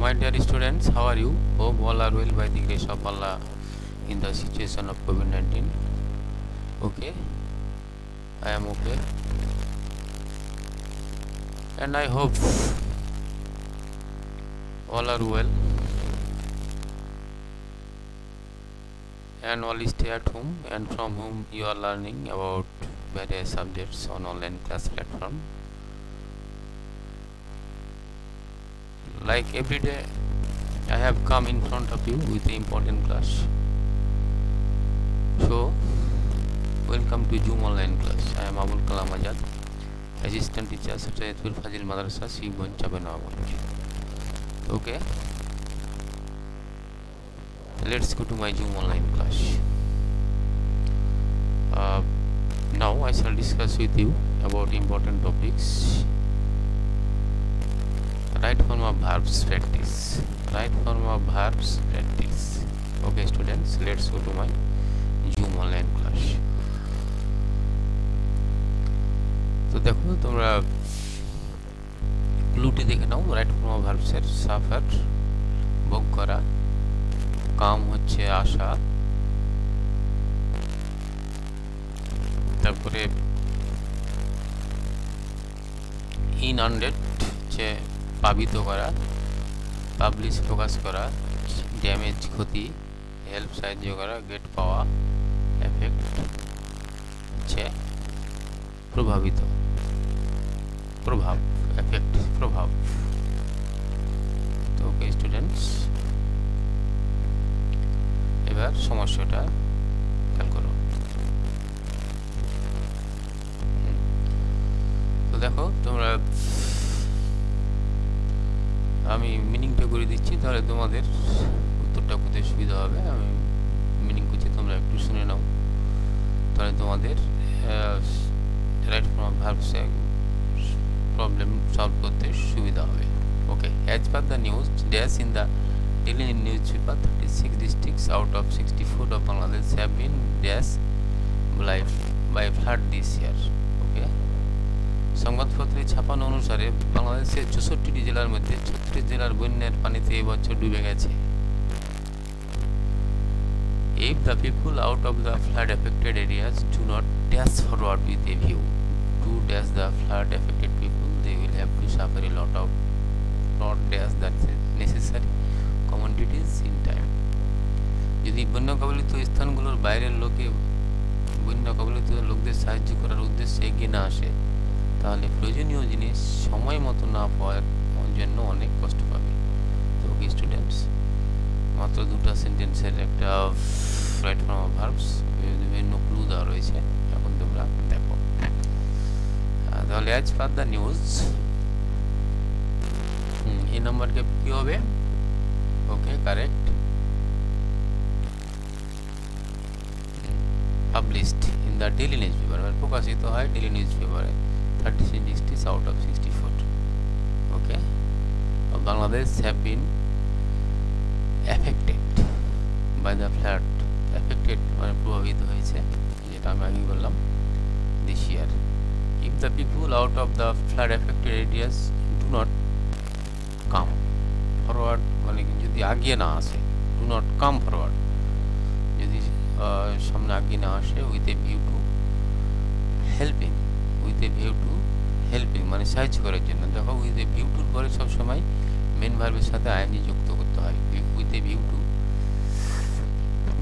My dear students, how are you? Hope all are well by the grace of Allah in the situation of COVID-19. Okay, I am okay, and I hope all are well and all stay at home and from whom you are learning about various subjects on online class platform. Like every day, I have come in front of you with an important class. So, welcome to Zoom online class. I am Abul Kalam Azad, assistant teacher at Sayyidpur Fazil Madrasa, Sibon Chabanawat. Okay, let's go to my Zoom online class. Now I shall discuss with you about important topics. Right form of verbs practice. Right form of verbs practice. Okay students, let's go to my Zoom online class. তো দেখো তোমরা ক্লুটি দেখে নাও। Right form of ভার্বসের suffer ভোগ করা, কাম হচ্ছে আশা, তারপরে ইনআন্ডেড হচ্ছে পাবিত করা, পাবলিশ প্রকাশ করা, ড্যামেজ ক্ষতি, হেল্প সাহায্য করা, গেট পাওয়া, এফেক্ট হচ্ছে প্রভাবিত, প্রভাব, এফেক্ট প্রভাব। তো ওকে স্টুডেন্টস, এবার সমস্যাটা খেয়াল করো। তো দেখো তোমরা, আমি মিনিংটা করে দিচ্ছি, তাহলে তোমাদের উত্তরটা করতে সুবিধা হবে। আমি মিনিং করছি, তোমরা একটু শুনে নাও, তাহলে তোমাদের right form of verbs problem solve করতে সুবিধা হবে। Okay, as per the news dash in the daily newspaper, 36 districts out of 64 of Bangladesh have been dash by flood this year. Okay, সংবাদপত্রে ছাপানো অনুসারে বাংলাদেশের 64টি জেলার মধ্যে 36 জেলার বন্যার পানিতে এবছর ডুবে গেছে। If the people out of the flood affected areas do not dash forward with a view to dash the flood affected people, they will have to suffer a lot of not dash the necessary commodities in time. যদি বন্যা কবলিত স্থানগুলোর বাইরের লোকে বন্যা কবলিত লোকদের সাহায্য করার উদ্দেশ্যে এগিয়ে না আসে, তাহলে প্রয়োজনীয় জিনিস সময় মতো না পাওয়ার জন্য অনেক কষ্ট পাবে। তো ওকে স্টুডেন্টস, মাত্র দুটো সেন্টেন্সের একটা রাইট ফর্ম অফ ভার্বস, বিভিন্ন ক্লু দেওয়া রয়েছে, এখন তোমরা দেখো। তাহলে অ্যাজ পার দ্য নিউজ, এই নাম্বারকে কি হবে? Okay, correct. Published in the daily newspaper, প্রকাশিত হয় ডেইলি নিউজ পেপারে 36 districts out of 64. Okay, Bangladesh have been affected by the flood. Affected মানে প্রভাবিত হয়েছে, যেটা আমি আগে বললাম, this year. If the people out of the flood affected areas do not come forward, মানে যদি আগিয়ে না আসে, ডু নট কাম ফরওয়ার্ড, যদি সামনে আগিয়ে না আসে, with a view two helping, with a view two helping মানে সাহায্য করার জন্য। দেখো উইথ এ ভিউ টুর পরে সবসময় মেন ভার্বের সাথে আইএনজি যুক্ত করতে হয়। With a view to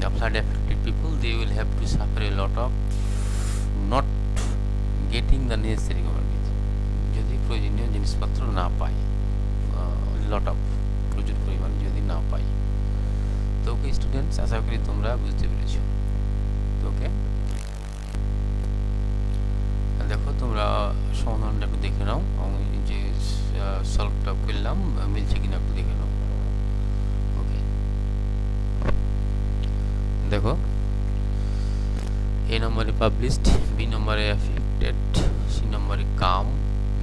the flood affected people, they will have to suffer a lot of not getting the necessary commodities, যদি প্রয়োজনীয় জিনিসপত্র না পাই, লট অফ প্রচুর পরিমাণ যদি না পাই। তো ওকে স্টুডেন্টস, আশা করি তোমরা বুঝতে পেরেছো। তো ওকে, দেখো তোমরা সমাধানটা একটু দেখে নাও, আমি যে সলভটা করলাম মিলছে কিনা একটু দেখে নাও। ওকে, দেখো এ নম্বরে পাবলিশড, বি নম্বরে এফেক্টেড, সি নম্বরে কাম,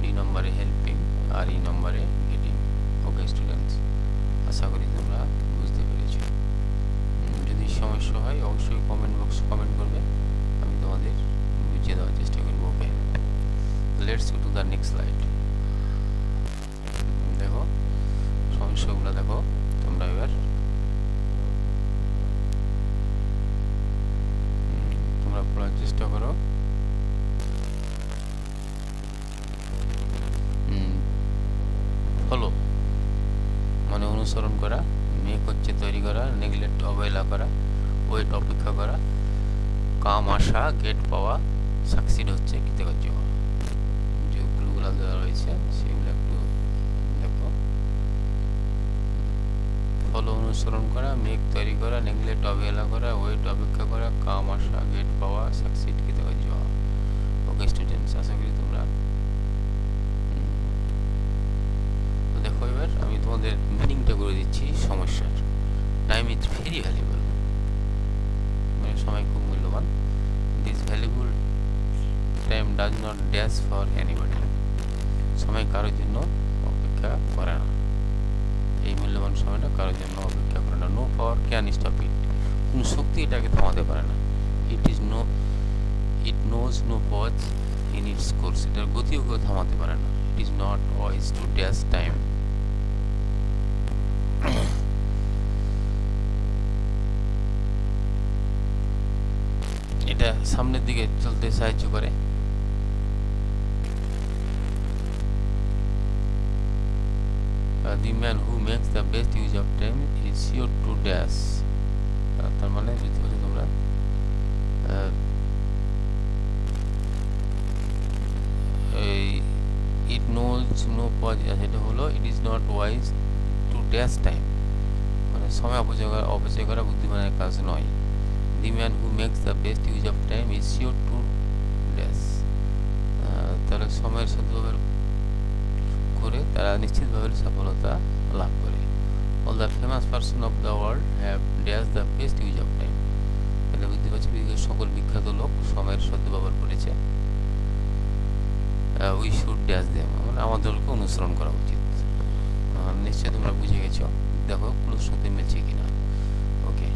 ডি নম্বরে হেল্পিং, আর ই নম্বরে গেটিং। ওকে স্টুডেন্টস, আশা করি তোমরা বুঝতে পেরেছো। যদি সমস্যা হয় অবশ্যই কমেন্ট বক্সে কমেন্ট করবে, আমি তোমাদের বুঝিয়ে দেওয়ার চেষ্টা করবো। Okay, let's go to the next slide. দেখো দৃশ্যগুলো দেখো তোমরা এবার তোমরা পড়ার চেষ্টা করো। ফলো মানে অনুসরণ করা, মেক হচ্ছে তৈরি করা, নেগলেক্ট অবহেলা করা, ওয়েট অপেক্ষা করা, কাম আসা, গেট পাওয়া, সাকসিড হচ্ছে কৃতকার্য হওয়া। যে ক্লুগুলো দেওয়া রয়েছে সেগুলো একটু দেখো। ফলো অনুসরণ করা, মেক তৈরি করা, নেগলেক্ট অবহেলা করা, ওয়েট অপেক্ষা করা, কাম আসা, গেট পাওয়া, সাকসিড কৃতকার্য হওয়া। ওকে স্টুডেন্টস, আশা করি তোমরা দেখো। এবার আমি তোমাদের মিনিংটা করে দিচ্ছি সমস্যার। টাইম ইজ ভেরি ভ্যালুয়েবল, মানে সময় খুব মূল্যবান। This valuable time does not dash for anybody, সময় কারোর জন্য অপেক্ষা করে না। এই মূল্যবান সময়টা কারোর জন্য অপেক্ষা করে না। No power can stop it, কোন শক্তি এটাকে থামাতে পারে না। It knows no pause in its course, এটার গতিও কেউ থামাতে পারে না। It is not wise to dash time, এটা সামনের দিকে চলতে সাহায্য করে। The man who makes the best use of time is sure to dash, তার মানে বুঝতে পারছো তোমরা। ইট নোজ নো পজ, এটা হলো it is not wise to dash time, মানে সময় অপচয় করা বুদ্ধিমানের কাজ নয়। The man who makes the best use of time is sure to dash, তাহলে সময়ের সদ্ব্যবহার করে তারা নিশ্চিতভাবে সফলতা লাভ করে। All the famous person of the world have dashed the best use of time, তাহলে বুঝতে পারছি পৃথিবীর সকল বিখ্যাত লোক সময়ের সদ্ব্যবহার করেছে। We should dash them, মানে আমাদেরকে অনুসরণ করা উচিত। নিশ্চয়ই তোমরা বুঝে গেছো। দেখো ক্লুর সাথে মিলছে কিনা। ওকে,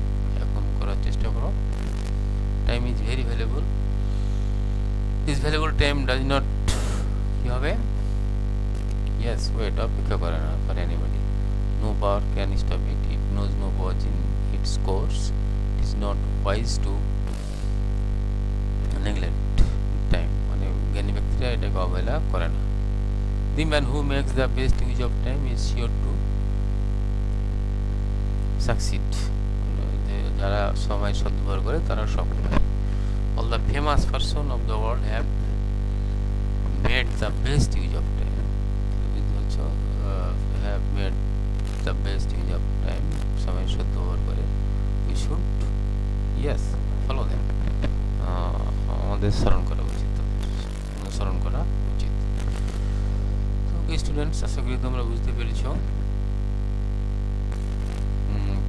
এখন করার চেষ্টা করো। Time is very valuable, this valuable time does not কি হবে, ইয়েস ওয়েট অপেক্ষা করে না for anybody. No power can stop it, it knows no pause in its course, it is not wise to neglect time, মানে জ্ঞানী ব্যক্তিরা এটাকে অবহেলা করে না। The man who makes the best use of time is sure to succeed, যারা সময় সদ্ব্যবহার করে তারা সফল হয়। All the famous person of the world have made the best use of time, বুঝতে পারছো, have made the best use of time, সময় সদ্ব্যবহার করে। We should yes follow them, আমাদের স্মরণ করা উচিত, অনুসরণ করা উচিত। তো ওকে স্টুডেন্টস, আশা করি তোমরা বুঝতে পেরেছ।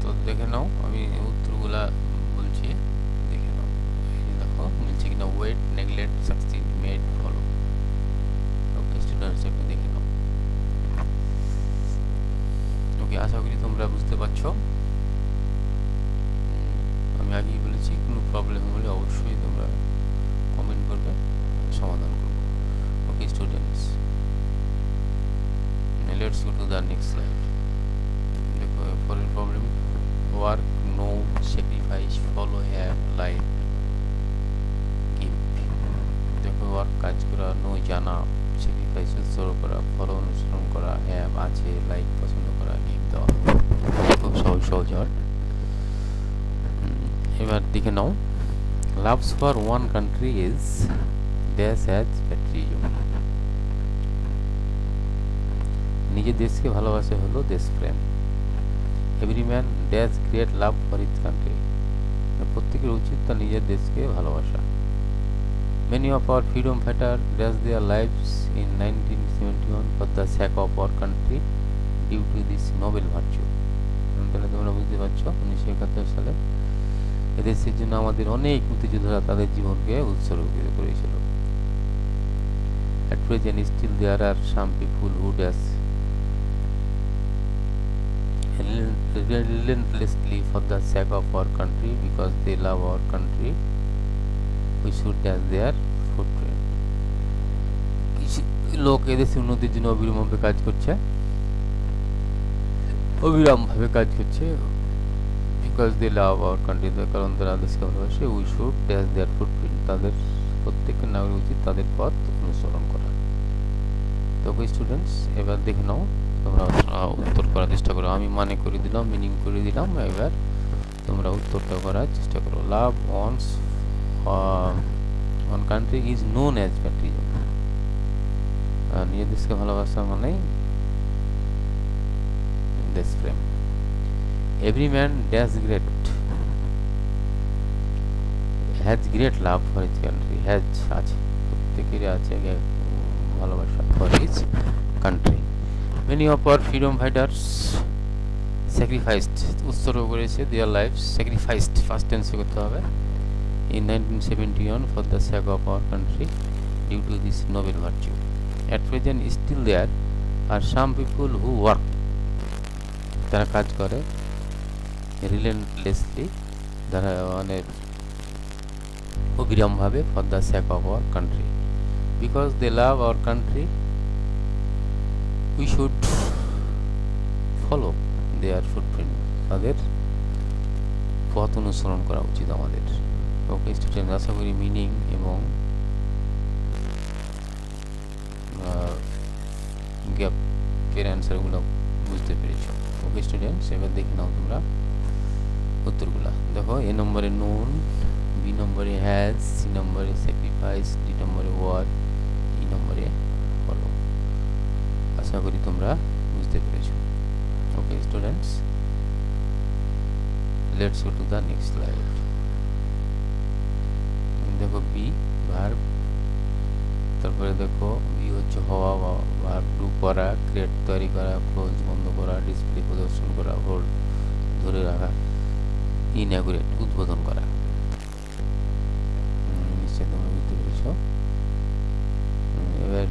তো দেখে নাও, আমি উত্তরগুলা বলছি, দেখে নাও। দেখো মিলছে কিনা। Wait, neglect, succeed, made, follow. Okay students, একটু দেখে নাও। ওকে, আশা করি তোমরা বুঝতে পারছো। আমি আগেই বলেছি কোনো প্রবলেম হলে অবশ্যই তোমরা কমেন্ট করবে, সমাধান করব। Okay students, let's go to the next slide. দেখো পরের problem, work, no, sacrifice, follow, have, like, give. দেখো ওয়ার্ক কাজ করা, নো জানা, স্যাক্রিফাইস উৎসর্গ করা, ফলো অনুসরণ করা, হ্যাভ আছে, লাইক পছন্দ করা, গিভ দেওয়া। খুব সহজ সহজ হয়। এবার দেখে নাও, loves for one country is dash has patriotism, নিজের দেশকে ভালোবাসে হলো দেশপ্রেম। Every man dash create love for is country, প্রত্যেকের উচিত তার নিজের দেশকে ভালোবাসা। Many of our freedom fighter dash their lives in 1971 for the sake of our country due to this noble virtue. তাহলে তোমরা বুঝতে পারছো 1971 সালে এদেশের জন্য আমাদের অনেক মুক্তিযোদ্ধারা তাদের জীবনকে উৎসর্গিত করেছিল। At present still there are some people who dash relentlessly for the sake of our country because they love our country. We should dash their footprint. কিছু লোক এদেশের উন্নতির জন্য অবিলম্বে কাজ করছে, অবিরামভাবে কাজ করছে, because they love our country, কারণ তারা দেশকে ভালোবাসে। We should dash their footprint, তাদের প্রত্যেকের নাগরিক উচিত তাদের পথ অনুসরণ করা। তো স্টুডেন্টস, এবার দেখে নাও তোমরা উত্তর করার চেষ্টা করো। আমি মানে করে দিলাম, মিনিং করে দিলাম, এবার তোমরা উত্তরটা করার চেষ্টা করো। Love one's own country is known as patriotism, নিজের দেশকে ভালোবাসা মানে দেশপ্রেম। Every man dash great has great love for his country, has আছে, প্রত্যেকেরই আছে ভালোবাসা for his country. Many of our freedom fighters sacrificed, উৎসর্গ করেছে দেয়ার লাইফ, স্যাক্রিফাইসড ফার্স্ট টেন্সে করতে হবে, in 1971 for the sake of our country due to this noble virtue. At present still there are some people who work, তারা কাজ করে relentlessly, যারা মানে অবিরামভাবে for the sake of our country, because they love our country we should follow their footprint, তাদের পথ অনুসরণ করা উচিত আমাদের। ওকে স্টুডেন্ট, আশা করি মিনিং এবং গ্যাপের অ্যান্সারগুলো বুঝতে পেরেছ। ওকে স্টুডেন্টস, এবার দেখে নাও তোমরা উত্তরগুলো। দেখো, এ নম্বরে নোন, বি নম্বরে হ্যাজ, সি নম্বরে স্যাক্রিফাইস, ডি নম্বরে ওয়ার, ই নম্বরে ফলো। আশা করি তোমরা বুঝতে পেরেছ। ওকে students, let's go to the next slide. দেখো বি ভার্ব, তারপরে দেখো বি হচ্ছে হওয়া, ভার্ব ডু করা, ক্রিয়েট তৈরি করা, ক্লোজ বন্ধ করা, ডিসপ্লে প্রদর্শন করা, হোল্ড ধরে রাখা, ইনঅ্যাকুরেট উদ্বোধন করা। নিশ্চয়ই তোমরা বুঝতে পেরেছ। এবার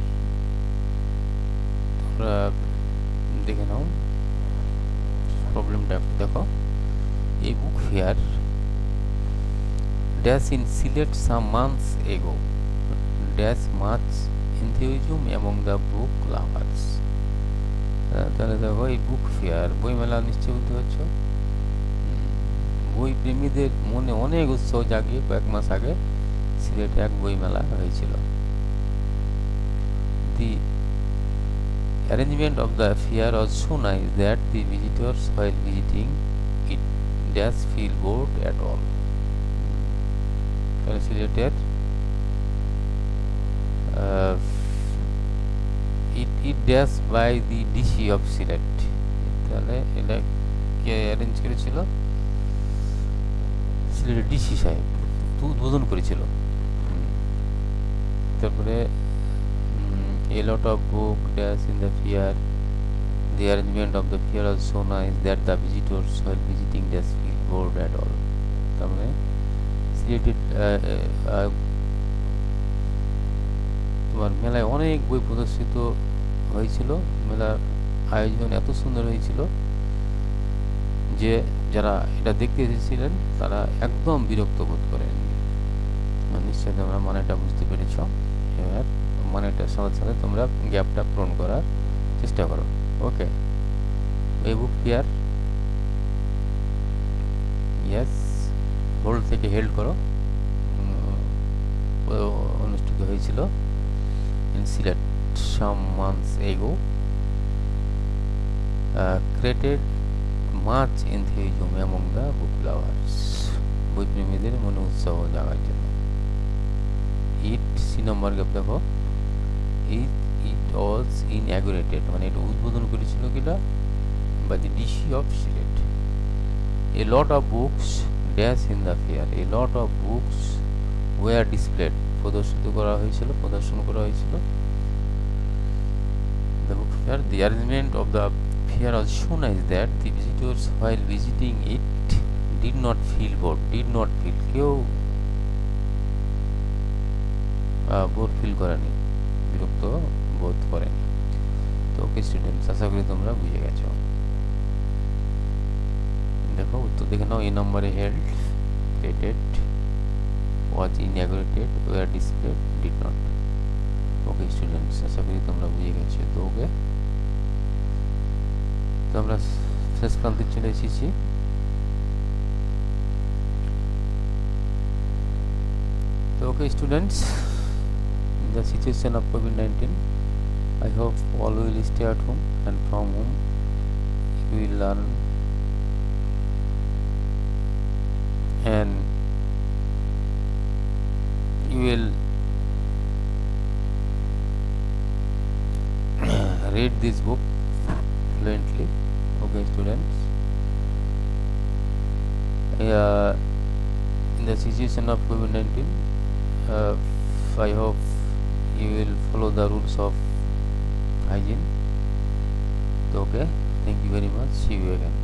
তোমরা দেখে নাও প্রবলেমটা। দেখো, এই book fair dash in Sylhet some months ago, dash much enthusiasm among the book lovers. তাহলে দেখো, এই বুক ফেয়ার বইমেলা নিশ্চয়ই বুঝতে পারছো, বই প্রেমীদের মনে অনেক উৎসাহ জাগিয়ে কয়েক মাস আগে সিলেটে এক বইমেলা হয়েছিল। The arrangement of the fair was so nice that the visitors while visiting it dash feel bored at all. Sileted it dash by the DC of Silet, তাহলে এটা কে অ্যারেঞ্জ করেছিল? সিলেটের ডিসি সাহেব উদ্বোধন করেছিল। তারপরে a lot of book dash in the fair, the arrangement of the fair was so nice that the visitors while visiting dash feel bored at all. তারপরে তোমার মেলায় অনেক বই প্রদর্শিত হয়েছিল, মেলার আয়োজন এত সুন্দর হয়েছিল যে যারা এটা দেখতে এসেছিলেন তারা একদম বিরক্ত বোধ করেন। নিশ্চয়ই তোমরা মানেটা বুঝতে পেরেছ। এবার মানেটার সাথে সাথে তোমরা গ্যাপটা পূরণ করার চেষ্টা করো। ওকে, এই বুক ফেয়ার ইয়েস হোল্ড থেকে হেল্ড করো অনুষ্ঠিত হয়েছিল ইন সিলেট সাম মান্থস এগো, created much enthusiasm among the book lovers, বই প্রেমীদের মনে উৎসাহ জাগার জন্য। ইট সি নম্বর গ্যাপ দেখো, ইট ওয়াজ ইনঅ্যাগুরেটেড, মানে এটা উদ্বোধন করেছিল কিনা by the DC of Sylhet. A lot of books dash in the fair, a lot of books were displayed, প্রদর্শন করা হয়েছিল। The book fair, the arrangement of the fair was so nice that the visitors while visiting it did not feel bored, কেউ bore feel করেনি, বিরক্ত বোধ করেনি। তো ওকে students, আশা করি তোমরা বুঝে গেছো। দেখো উত্তর দেখে নাও। এই নম্বরে held, created, was inaugurated, were displayed, did not. Okay students, আশা করি তোমরা বুঝে গেছো। তো ওকে, তো আমরা শেষ প্রান্তে চলে এসেছি। তো okay students, in the situation of COVID-19, I hope all will stay at home, and from home you will learn and you will read this book fluently. Okay students, in the situation of COVID-19, I hope you will follow the rules of hygiene. Okay, thank you very much, see you again.